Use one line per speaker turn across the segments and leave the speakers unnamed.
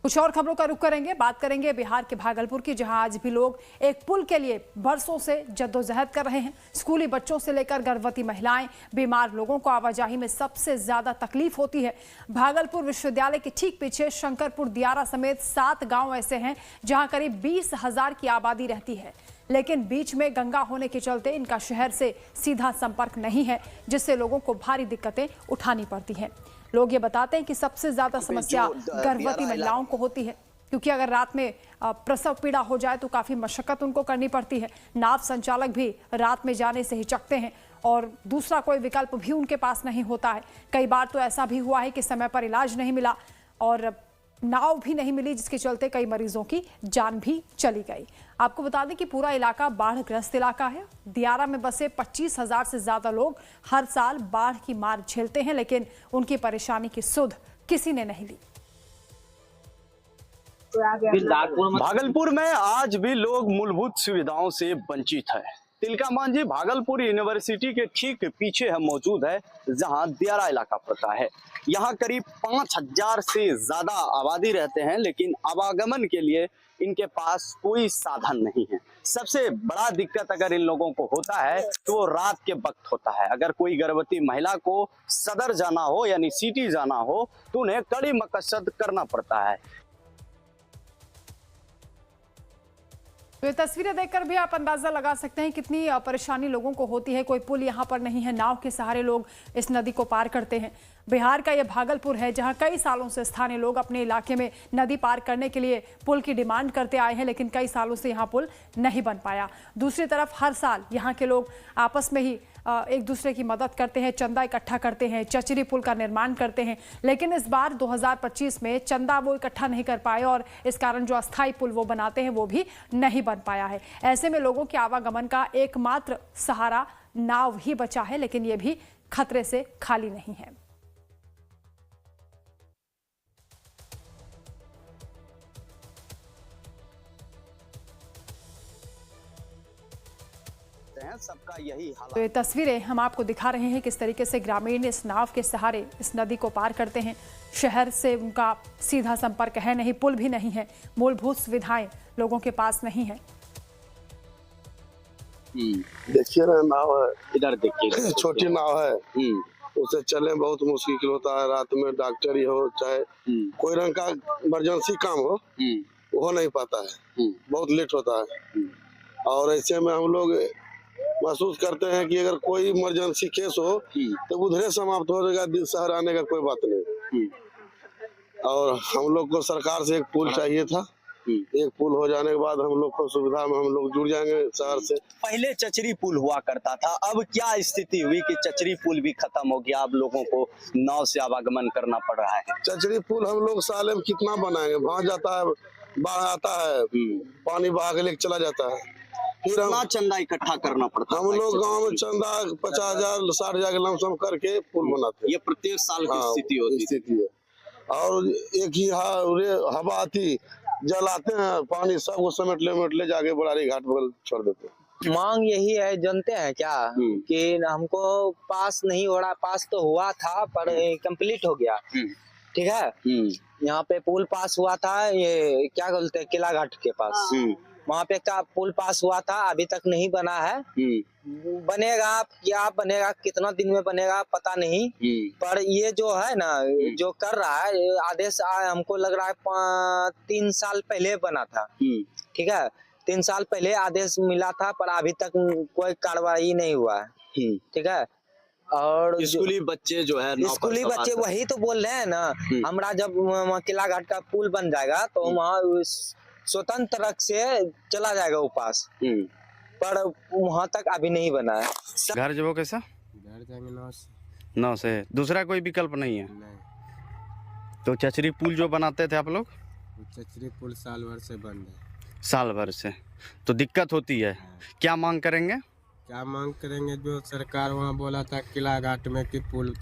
कुछ और खबरों का रुख करेंगे, बात करेंगे बिहार के भागलपुर की, जहां आज भी लोग एक पुल के लिए बरसों से जद्दोजहद कर रहे हैं। स्कूली बच्चों से लेकर गर्भवती महिलाएं, बीमार लोगों को आवाजाही में सबसे ज्यादा तकलीफ होती है। भागलपुर विश्वविद्यालय के ठीक पीछे शंकरपुर, दियारा समेत 7 गांव ऐसे हैं जहां करीब 20,000 की आबादी रहती है, लेकिन बीच में गंगा होने के चलते इनका शहर से सीधा संपर्क नहीं है, जिससे लोगों को भारी दिक्कतें उठानी पड़ती हैं। लोग ये बताते हैं कि सबसे ज्यादा समस्या गर्भवती महिलाओं को होती है, क्योंकि अगर रात में प्रसव पीड़ा हो जाए तो काफी मशक्कत उनको करनी पड़ती है। नाव संचालक भी रात में जाने से हिचकते हैं और दूसरा कोई विकल्प भी उनके पास नहीं होता है। कई बार तो ऐसा भी हुआ है कि समय पर इलाज नहीं मिला और नाव भी नहीं मिली, जिसके चलते कई मरीजों की जान भी चली गई। आपको बता दें कि पूरा इलाका बाढ़ग्रस्त इलाका है। दियारा में बसे 25,000 से ज्यादा लोग हर साल बाढ़ की मार झेलते हैं, लेकिन उनकी परेशानी की सुध किसी ने नहीं ली।
भागलपुर में आज भी लोग मूलभूत सुविधाओं से वंचित है। तिलका मांझी भागलपुर यूनिवर्सिटी के ठीक पीछे हम मौजूद है, जहां दियारा इलाका पड़ता है। यहाँ करीब 5,000 से ज्यादा आबादी रहते हैं, लेकिन आवागमन के लिए इनके पास कोई साधन नहीं है। सबसे बड़ा दिक्कत अगर इन लोगों को होता है तो वो रात के वक्त होता है। अगर कोई गर्भवती महिला को सदर जाना हो यानी सिटी जाना हो तो उन्हें कड़ी मकसद करना पड़ता है।
तो ये तस्वीरें देखकर भी आप अंदाजा लगा सकते हैं कितनी परेशानी लोगों को होती है। कोई पुल यहाँ पर नहीं है, नाव के सहारे लोग इस नदी को पार करते हैं। बिहार का ये भागलपुर है, जहाँ कई सालों से स्थानीय लोग अपने इलाके में नदी पार करने के लिए पुल की डिमांड करते आए हैं, लेकिन कई सालों से यहाँ पुल नहीं बन पाया। दूसरी तरफ हर साल यहाँ के लोग आपस में ही एक दूसरे की मदद करते हैं, चंदा इकट्ठा करते हैं, चचरी पुल का निर्माण करते हैं, लेकिन इस बार 2025 में चंदा वो इकट्ठा नहीं कर पाए और इस कारण जो अस्थायी पुल वो बनाते हैं वो भी नहीं बन पाया है। ऐसे में लोगों के आवागमन का एकमात्र सहारा नाव ही बचा है, लेकिन ये भी खतरे से खाली नहीं है।
सबका यही हाल।
तो ये तस्वीरें हम आपको दिखा रहे हैं किस तरीके से ग्रामीण इस नाव के सहारे इस नदी को पार करते हैं। शहर से उनका सीधा संपर्क है नहीं, पुल भी नहीं है, मूलभूत सुविधाएं लोगों के पास नहीं है।
देखिए ना, नाव है,
इधर देखिए,
छोटी नाव है, उसे चलने बहुत मुश्किल होता है। रात में डॉक्टर ही हो चाहे कोई रंग का इमरजेंसी काम हो नहीं पाता है, बहुत लेट होता है। और ऐसे में हम लोग महसूस करते हैं कि अगर कोई इमरजेंसी केस हो तो उधरे समाप्त हो जाएगा, शहर आने का कोई बात नहीं। और हम लोग को सरकार से एक पुल चाहिए था। एक पुल हो जाने के बाद हम लोग को सुविधा में हम लोग जुड़ जाएंगे शहर से।
पहले चचरी पुल हुआ करता था, अब क्या स्थिति हुई कि चचरी पुल भी खत्म हो गया, अब लोगों को नाव से आवागमन करना पड़ रहा है।
चचरी पुल हम लोग साल में कितना बनाएंगे, वहां जाता है, बाढ़ आता है, पानी बहा के लेके चला जाता है, फिर
हम चंदा इकट्ठा करना पड़ता है।
हम लोग गांव में चंदा 50,000 60,000 लमसम करके पुल बनाते हैं।
ये प्रत्येक साल की स्थिति होती
है। और एक ही हवा आती, जल आते हैं, पानी सब वो समेट ले जाके बड़ारी घाट पर छोड़ देते हैं।
मांग यही है, जानते हैं क्या, कि हमको पास नहीं हो रहा। पास तो हुआ था पर कंप्लीट हो गया, ठीक है। यहाँ पे पुल पास हुआ था, ये क्या बोलते हैं, किला घाट के पास, वहाँ पे का पुल पास हुआ था, अभी तक नहीं बना है। बनेगा क्या बनेगा, कितना दिन में बनेगा पता नहीं, पर ये जो है ना, जो कर रहा है आदेश हमको लग रहा है 3 साल पहले बना था, ठीक है। 3 साल पहले आदेश मिला था, पर अभी तक कोई कार्रवाई नहीं हुआ है, ठीक है। और
स्कूली बच्चे जो है,
स्कूली बच्चे वही तो बोल रहे हैं ना, हमारा जब किला घाट का पुल बन जाएगा तो वहाँ स्वतंत्र रूप से चला जाएगा वो पास, पर वहाँ तक अभी नहीं बना है।
घर जो कैसा
घर जाएंगे
9 से दूसरा कोई विकल्प नहीं है।
नहीं।
तो चचरी पुल जो बनाते थे आप लोग,
चचरी पुल साल भर से बंद है।
साल भर से तो दिक्कत होती है। क्या मांग करेंगे?
क्या मांग करेंगे, जो सरकार वहाँ बोला था किला घाट में कि पुल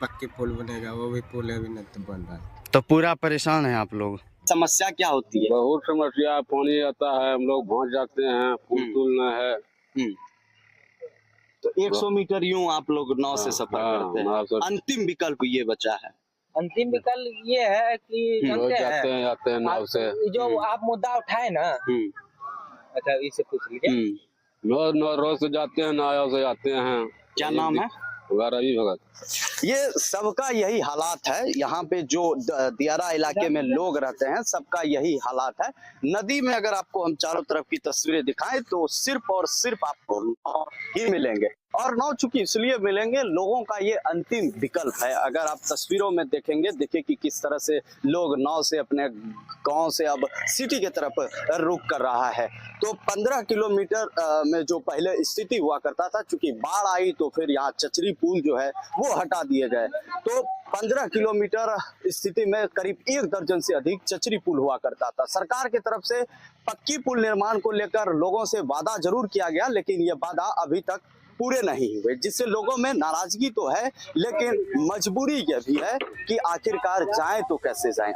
पक्की पुल बनेगा, वो भी पुल अभी नहीं तो बन रहा है।
तो पूरा परेशान है आप लोग।
समस्या क्या होती है?
बहुत समस्या, पानी आता है, हम लोग पहुँच जाते हैं, पुल न है।
तो 100 मीटर यूं आप लोग नाव से सफर करते हैं। अंतिम विकल्प ये बचा है।
अंतिम विकल्प ये है कि
रोज
जानते
जाते हैं आते हैं नाव से।
जो आप मुद्दा उठाए ना, अच्छा इससे पूछ लीजिए।
रोज से जाते हैं नाव से आते हैं।
क्या नाम है?
रवि भगत।
ये सबका यही हालात है। यहाँ पे जो दियारा इलाके में लोग रहते हैं, सबका यही हालात है। नदी में अगर आपको हम चारों तरफ की तस्वीरें दिखाएं तो सिर्फ और सिर्फ आपको नाव ही मिलेंगे, और नाव चूंकि इसलिए मिलेंगे, लोगों का ये अंतिम विकल्प है। अगर आप तस्वीरों में देखेंगे, देखिए कि किस तरह से लोग नाव से अपने गांव से अब सिटी की तरफ रुख कर रहा है। तो 15 किलोमीटर में जो पहले स्थिति हुआ करता था, चूंकि बाढ़ आई तो फिर यहाँ चचरी पुल जो है वो हटा दिए गए, तो 15 किलोमीटर स्थिति में करीब 1 दर्जन से अधिक चचरी पुल हुआ करता था। सरकार की तरफ से पक्की पुल निर्माण को लेकर लोगों से वादा जरूर किया गया, लेकिन ये वादा अभी तक पूरे नहीं हुए, जिससे लोगों में नाराजगी तो है, लेकिन मजबूरी यह भी है कि आखिरकार जाएं तो कैसे जाएं।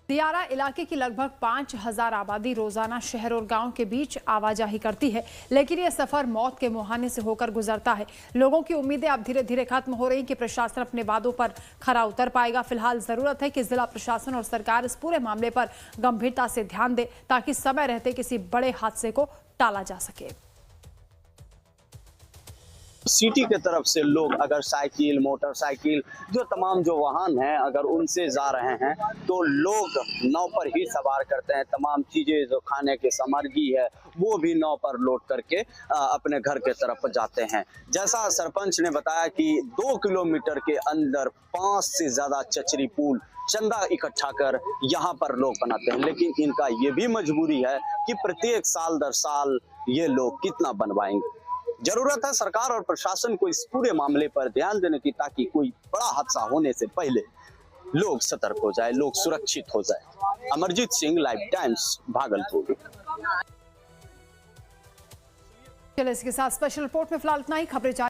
दियारा इलाके की लगभग 5000 आबादी रोजाना शहर और गांव के बीच आवाजाही करती है, लेकिन यह सफर मौत के मुहाने से होकर गुजरता है। लोगों की उम्मीदें अब धीरे धीरे खत्म हो रही कि प्रशासन अपने वादों पर खरा उतर पाएगा। फिलहाल जरूरत है कि जिला प्रशासन और सरकार इस पूरे मामले पर गंभीरता से ध्यान दे, ताकि समय रहते किसी बड़े हादसे को टाला जा सके।
सिटी के तरफ से लोग अगर साइकिल, मोटरसाइकिल, जो तमाम जो वाहन हैं, अगर उनसे जा रहे हैं तो लोग नाव पर ही सवार करते हैं। तमाम चीजें जो खाने के सामग्री है वो भी नाव पर लोड करके अपने घर के तरफ जाते हैं। जैसा सरपंच ने बताया कि 2 किलोमीटर के अंदर 5 से ज्यादा चचरी पुल चंदा इकट्ठा कर यहाँ पर लोग बनाते हैं, लेकिन इनका ये भी मजबूरी है कि प्रत्येक साल दर साल ये लोग कितना बनवाएंगे। जरूरत है सरकार और प्रशासन को इस पूरे मामले पर ध्यान देने की, ताकि कोई बड़ा हादसा होने से पहले लोग सतर्क हो जाए, लोग सुरक्षित हो जाए। Amarjeet Singh, live times, Bhagalpur.
चलिए इसके साथ स्पेशल रिपोर्ट में फिलहाल इतना ही। खबरें